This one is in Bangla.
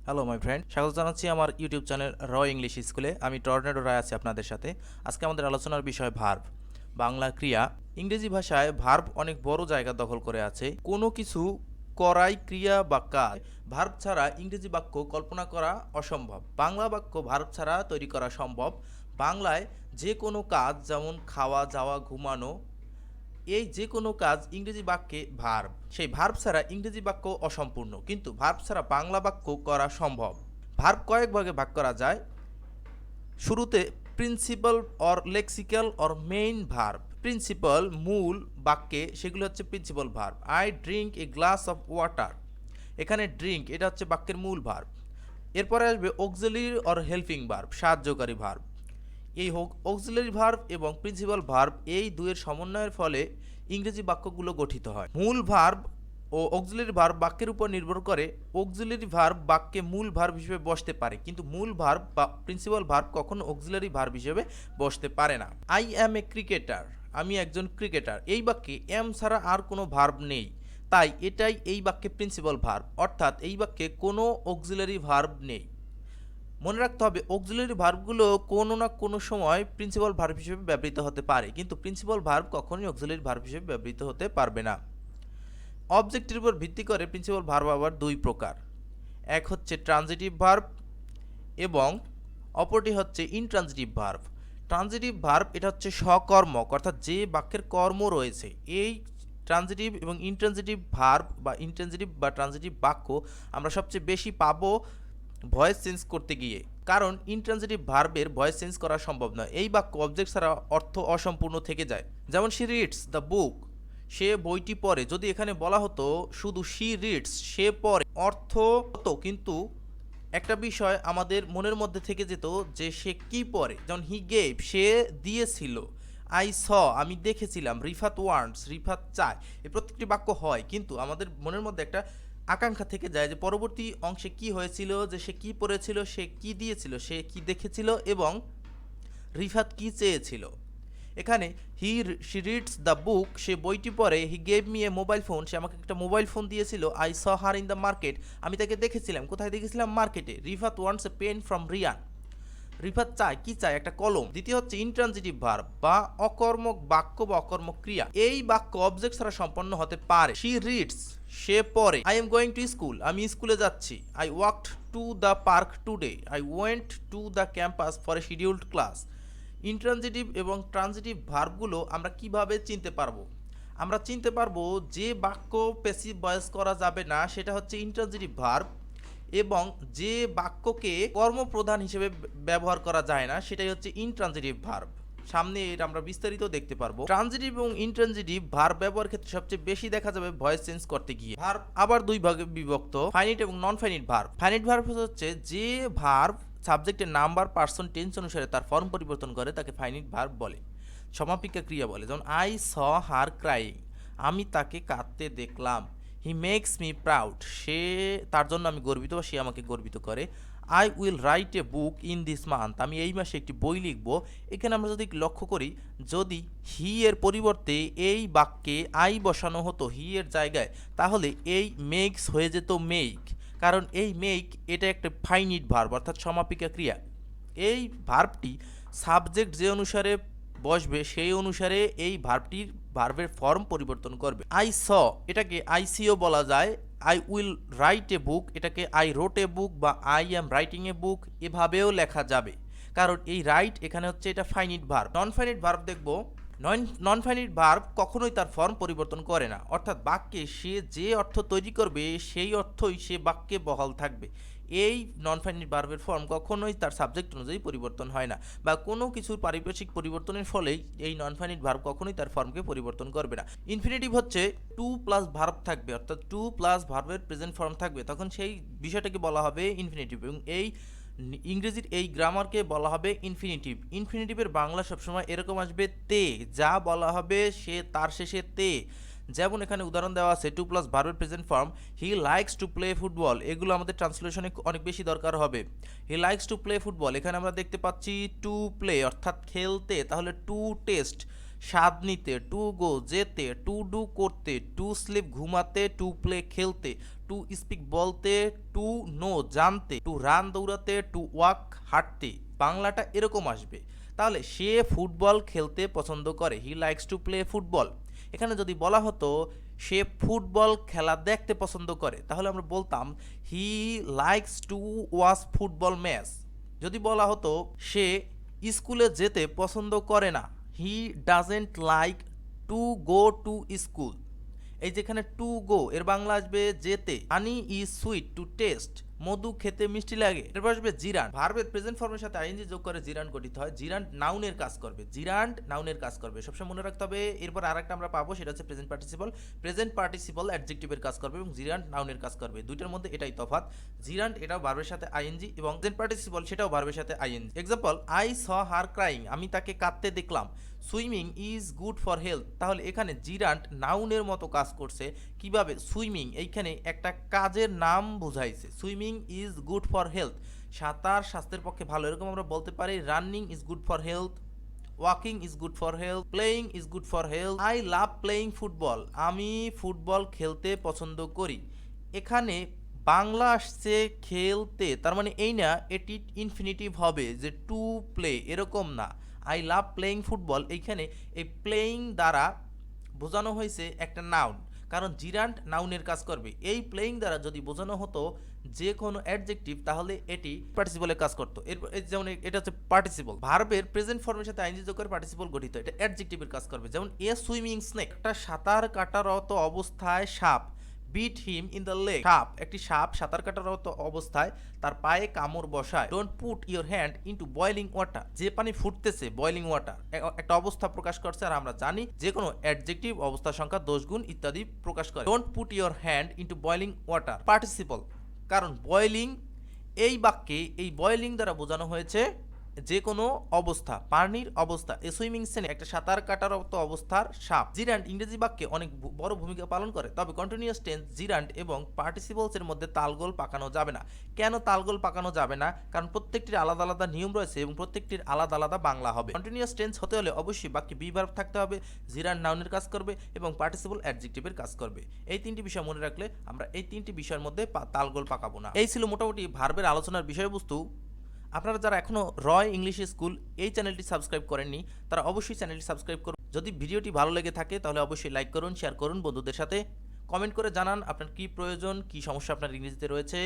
হ্যালো মাই ফ্রেন্ড, স্বাগত জানাচ্ছি আমার ইউটিউব চ্যানেল র ইংলিশ স্কুলে। আমি টর্নেডো রায় আছি আপনাদের সাথে। আজকে আমাদের আলোচনার বিষয় ভার্ব, বাংলা ক্রিয়া। ইংরেজি ভাষায় ভার্ব অনেক বড় জায়গা দখল করে আছে। কোনো কিছু করাই ক্রিয়া বা কাজ। ভার্ব ছাড়া ইংরেজি বাক্য কল্পনা করা অসম্ভব। বাংলা বাক্য ভার্ব ছাড়া তৈরি করা সম্ভব। বাংলায় যে কোনো কাজ, যেমন খাওয়া, যাওয়া, ঘুমানো, এই যে কোনো কাজ ইংরেজি বাক্যে ভার্ব। সেই ভার্ব ছাড়া ইংরেজি বাক্য অসম্পূর্ণ, কিন্তু ভার্ব ছাড়া বাংলা বাক্য করা সম্ভব। ভার্ব কয়েক ভাগে ভাগ করা যায়। শুরুতে principal or lexical or main verb. Principal মূল বাক্যে, সেগুলো হচ্ছে principal verb. I drink a glass of water, এখানে ড্রিঙ্ক এটা হচ্ছে বাক্যের মূল ভার্ব। এরপরে আসবে অক্সিলারি অর হেল্পিং ভার্ব, সাহায্যকারী ভার্ব। এই অক্সিলারি ভার্ব এবং প্রিন্সিপাল ভার্ব, এই দুয়ের সমন্বয়ের ফলে ইংরেজি বাক্যগুলো গঠিত হয়। মূল ভার্ব ও অক্সিলারি ভার্ব বাক্যের উপর নির্ভর করে। অক্সিলারি ভার্ব বাক্যে মূল ভার্ব হিসেবে বসতে পারে, কিন্তু মূল ভার্ব বা প্রিন্সিপাল ভার্ব কখনো অক্সিলারি ভার্ব হিসেবে বসতে পারে না। আই অ্যাম এ ক্রিকেটার, আমি একজন ক্রিকেটার, এই বাক্যে এম ছাড়া আর কোনো ভার্ব নেই, তাই এটাই এই বাক্যে প্রিন্সিপাল ভার্ব, অর্থাৎ এই বাক্যে কোনো অক্সিলারি ভার্ব নেই। মনে রাখতে হবে, অক্সিলারি ভার্বগুলো কোনো না কোনো সময় প্রিন্সিপাল ভার্ব হিসেবে ব্যবহৃত হতে পারে, কিন্তু প্রিন্সিপাল ভার্ব কখনোই অক্সিলারি ভার্ব হিসেবে ব্যবহৃত হতে পারবে না। অবজেক্টের উপর ভিত্তি করে প্রিন্সিপাল ভার্ব আবার দুই প্রকার। এক হচ্ছে ট্রানজিটিভ ভার্ব এবং অপরটি হচ্ছে ইনট্রানজিটিভ ভার্ব। ট্রানজিটিভ ভার্ব এটা হচ্ছে সকর্মক, অর্থাৎ যে বাক্যের কর্ম রয়েছে। এই ট্রানজিটিভ এবং ইনট্রানজিটিভ ভার্ব বা ইনট্রানজিটিভ বা ট্রানজিটিভ বাক্য আমরা সবচেয়ে বেশি পাবো ভয়েস চেঞ্জ করতে গিয়ে, কারণ ইনট্রানজিটিভ ভার্বের ভয়েস চেঞ্জ করা সম্ভব নয়। এই বাক্য অবজেক্ট ছাড়া অর্থ অসম্পূর্ণ থেকে যায়। যেমন শি রিডস দ্য বুক, সে বইটি পড়ে। যদি এখানে বলা হতো শুধু শি রিডস, সে পড়ে, অর্থ হতো, কিন্তু একটা বিষয় আমাদের মনের মধ্যে থেকে যেত যে সে কি পড়ে। যেমন হি গেভ, সে দিয়েছিল। আই স, আমি দেখেছিলাম। রিফাত ওয়ান্টস, রিফাত চায়। এই প্রত্যেকটি বাক্য হয়, কিন্তু আমাদের মনের মধ্যে একটা আকাঙ্ক্ষা থেকে যায় যে পরবর্তী অংশে কি হয়েছিল, যে সে কি পড়েছিল, সে কি দিয়েছিল, সে কি দেখেছিল এবং রিফাত কি চেয়েছিল। এখানে শি রিডস দ্য বুক, সে বইটি পড়ে। He gave me a mobile phone, সে আমাকে একটা মোবাইল ফোন দিয়েছিল। I saw her in the market, আমি তাকে দেখেছিলাম। কোথায় দেখেছিলাম? মার্কেটে। Rifat wants a pen from Riyan, Rifat চায়, কি চায়? একটা কলম। দ্বিতীয় হচ্ছে ইনট্রানজিটিভ ভার্ব বা অকর্মক বাক্য বা অকর্মক ক্রিয়া। এই বাক্য অবজেক্ট ছাড়া সম্পন্ন হতে পারে। শি রিডস, সে পড়ে। I am going to school, আমি স্কুলে যাচ্ছি। I walked to the park today, I went to the campus for a scheduled class. Intransitive এবং ট্রানজিটিভ ভার্বগুলো আমরা কিভাবে চিনতে পারবো? আমরা চিনতে পারবো যে বাক্য প্যাসিভ ভয়েস করা যাবে না সেটা হচ্ছে ইনট্রানজিটিভ ভার্ব, এবং যে বাক্যকে কর্মপ্রধান হিসেবে ব্যবহার করা যায় না সেটাই হচ্ছে ইনট্রানজিটিভ ভার্ব। সামনে এটা আমরা বিস্তারিত দেখতে পারবো। ট্রানজিটিভ এবং ইনট্রানজিটিভ ভার্ব ব্যবহার ক্ষেত্রে সবচেয়ে বেশি দেখা যাবে ভয়েস চেঞ্জ করতে গিয়ে। ভার্ব আবার দুই ভাগে বিভক্ত, ফাইনিট এবং নন ফাইনিট ভার্ব। ফাইনিট ভার্ব হচ্ছে যে ভার্ব সাবজেক্টের নাম্বার, পার্সন, টেন্স অনুসারে তার ফর্ম পরিবর্তন করে, তাকে ফাইনিট ভার্ব বলে, সমাপিকা ক্রিয়া বলে। যেমন আই স হার ক্রাইং, আমি তাকে কাঁদতে দেখলাম। হি মেক্স মি প্রাউড, সে, তার জন্য আমি গর্বিত বা সে আমাকে গর্বিত করে। I will write a book in this month, আমি এই মাসে একটি বই লিখব। এখানে আমরা যদি লক্ষ্য করি, যদি হি এর পরিবর্তে এই বাক্যে আই বসানো হতো হি এর জায়গায়, তাহলে এই মেক্স হয়ে যেত মেক, কারণ এই মেক এটা একটা ফাইনিট ভার্ব, অর্থাৎ সমাপিকা ক্রিয়া। এই ভার্বটি সাবজেক্ট যে অনুসারে বসবে সেই অনুসারে এই ভার্বের ফর্ম পরিবর্তন করবে। আই স, এটাকে আই সিও বলা যায়। আই উইল রাইট এ বুক, এটাকে আই রোট এ বুক বা আই অ্যাম রাইটিং এ বুক এভাবেও লেখা যাবে, কারণ এই রাইট এখানে হচ্ছে এটা finite verb. Non finite verb দেখব। নন ফাইনিট ভার্ব কখনোই তার ফর্ম পরিবর্তন করে না, অর্থাৎ বাক্যে সে যে অর্থ তৈরি করবে সেই অর্থই সে বাক্যে বহাল থাকবে। এই নন ফাইনিট ভার্বের ফর্ম কখনোই তার সাবজেক্ট অনুযায়ী পরিবর্তন হয় না, বা কোনো কিছুর পারিপার্শ্বিক পরিবর্তনের ফলেই এই নন ফাইনিট ভার্ব কখনোই তার ফর্মকে পরিবর্তন করবে না। ইনফিনিটিভ হচ্ছে টু প্লাস ভার্ব থাকবে, অর্থাৎ টু প্লাস ভার্বের প্রেজেন্ট ফর্ম থাকবে, তখন সেই বিষয়টাকে বলা হবে ইনফিনিটিভ, এবং এই ইংরেজির এই গ্রামারকে বলা হবে ইনফিনিটিভ। ইনফিনিটিভের বাংলা সবসময় এরকম আসবে তে, যা বলা হবে সে তার শেষে তে। যেমন এখানে উদাহরণ দেওয়া আছে টু প্লাস ভার্বের present form, he likes to play football. এগুলো আমাদের ট্রান্সলেশনে অনেক বেশি দরকার হবে। হি লাইকস টু প্লে ফুটবল, এখানে আমরা দেখতে পাচ্ছি টু প্লে অর্থাৎ খেলতে, তাহলে টু টেস্ট, স্বাদ নিতে, টু গো যেতে, টু ডু করতে, টু স্লিপ ঘুমাতে, টু প্লে খেলতে, টু স্পিক বলতে, টু নো জানতে, টু রান দৌড়াতে, টু ওয়াক হাঁটতে। বাংলাটা এরকম আসবে। তাহলে সে ফুটবল খেলতে পছন্দ করে, হি লাইকস টু প্লে ফুটবল। এখানে যদি বলা হতো সে ফুটবল খেলা দেখতে পছন্দ করে, তাহলে আমরা বলতাম he likes to watch football match. যদি বলা হতো সে স্কুলে যেতে পছন্দ করে না, he doesn't like to go to school. এই যেখানে টু গো এর বাংলা আসবে যেতে। Honey is sweet to taste, মধু খেতে মিষ্টি লাগে। এরপর আসবে জিরান্ড। ভার্বের প্রেজেন্ট ফর্মের সাথে আইএনজি যোগ করে জিরান্ড গঠিত হয়। জিরান্ড নাউনের কাজ করবে, জিরান্ড নাউনের কাজ করবে, সবসময় মনে রাখতে হবে। এরপর আরেকটা আমরা পাবো, সেটা হচ্ছে প্রেজেন্ট পার্টিসিপল। প্রেজেন্ট পার্টিসিপল অ্যাডজেক্টিভের কাজ করবে এবং জিরান্ড নাউনের কাজ করবে। দুইটার মধ্যে এটাই তফাৎ। জিরান্ড এটাও ভার্বের সাথে আইএনজি এবং প্রেজেন্ট পার্টিসিপল সেটাও ভার্বের সাথে ING. Example, I saw her crying, আমি তাকে কাঁদতে দেখলাম। Swimming is good for health, তাহলে এখানে জিরান্ড নাউনের মতো কাজ করছে। কিভাবে? সুইমিং এইখানে একটা কাজের নাম বোঝাইছে। Swimming is good for health, সাঁতার স্বাস্থ্যের পক্ষে ভালো, এরকম আমরা বলতে পারি। Running is good for health, walking is good for health, playing is good for health. I love playing football, আমি ফুটবল খেলতে পছন্দ করি। এখানে বাংলা আসছে খেলতে, তার মানে এই না এটি ইনফিনিটিভ হবে যে টু প্লে, এরকম না। আই লাভ প্লেয়িং ফুটবল, এইখানে এই প্লেয়িং দ্বারা বোঝানো হয়েছে একটা নাউন, কারণ জিরান্ড নাউনের কাজ করবে। এই প্লেয়িং দ্বারা যদি বোঝানো হতো যে কোনো অ্যাডজেক্টিভ, তাহলে এটি পার্টিসিপলের কাজ করতো। যেমন এটা হচ্ছে পার্টিসিপল। ভার্বের প্রেজেন্ট ফর্মের সাথে আইএনজি যোগ করে পার্টিসিপল গঠিত, এটা অ্যাডজেক্টিভের কাজ করবে। যেমন এ সুইমিং স্নেক, একটা সাঁতার কাটারত অবস্থায় সাপ। Bit him in the leg, সাপ একটি সাপ সাঁতার কাটারত অবস্থায় তার পায়ে কামড় বসায়। Don't put your hand into boiling water, যে পানি ফুটতেছে, বয়লিং ওয়াটার একটা অবস্থা প্রকাশ করছে। আর আমরা জানি যে কোনো অ্যাডজেক্টিভ অবস্থা সংখ্যা দোষ গুণ ইত্যাদি প্রকাশ করে। Don't put your hand into boiling water participle, কারণ বয়লিং এই বাক্যে এই বয়লিং দ্বারা বোঝানো হয়েছে যে কোনো অবস্থা, পানির অবস্থা। এ সুইমিং সেনে একটা সাঁতার কাটার মতো অবস্থার সাপ। জিরান্ড ইংরেজি বাক্যে অনেক বড় ভূমিকা পালন করে, তবে কন্টিনিউয়াস টেন্স, জিরান্ড এবং পার্টিসিপলস এর মধ্যে তালগোল পাকানো যাবে না। কেন তালগোল পাকানো যাবে না? কারণ প্রত্যেকটির আলাদা আলাদা নিয়ম রয়েছে এবং প্রত্যেকটির আলাদা আলাদা বাংলা হবে। কন্টিনিউয়াস টেন্স হতে হলে অবশ্যই বাক্যে বি ভার্ব থাকতে হবে, জিরান্ড নাউনের কাজ করবে এবং পার্টিসিপল অ্যাডজেক্টিভের কাজ করবে। এই তিনটি বিষয় মনে রাখলে আমরা এই তিনটি বিষয়ের মধ্যে তালগোল পাকাবো না। এই ছিল মোটামুটি ভার্বের আলোচনার বিষয়বস্তু। আপনারা যারা এখনও রয় ইংলিশ স্কুল এই চ্যানেলটি সাবস্ক্রাইব করেননি, তারা অবশ্যই চ্যানেলটি সাবস্ক্রাইব করুন। যদি ভিডিওটি ভালো লেগে থাকে তাহলে অবশ্যই লাইক করুন, শেয়ার করুন, বন্ধুদের সাথে কমেন্ট করে জানান আপনার কী প্রয়োজন, কী সমস্যা আপনার ইংরেজিতে রয়েছে।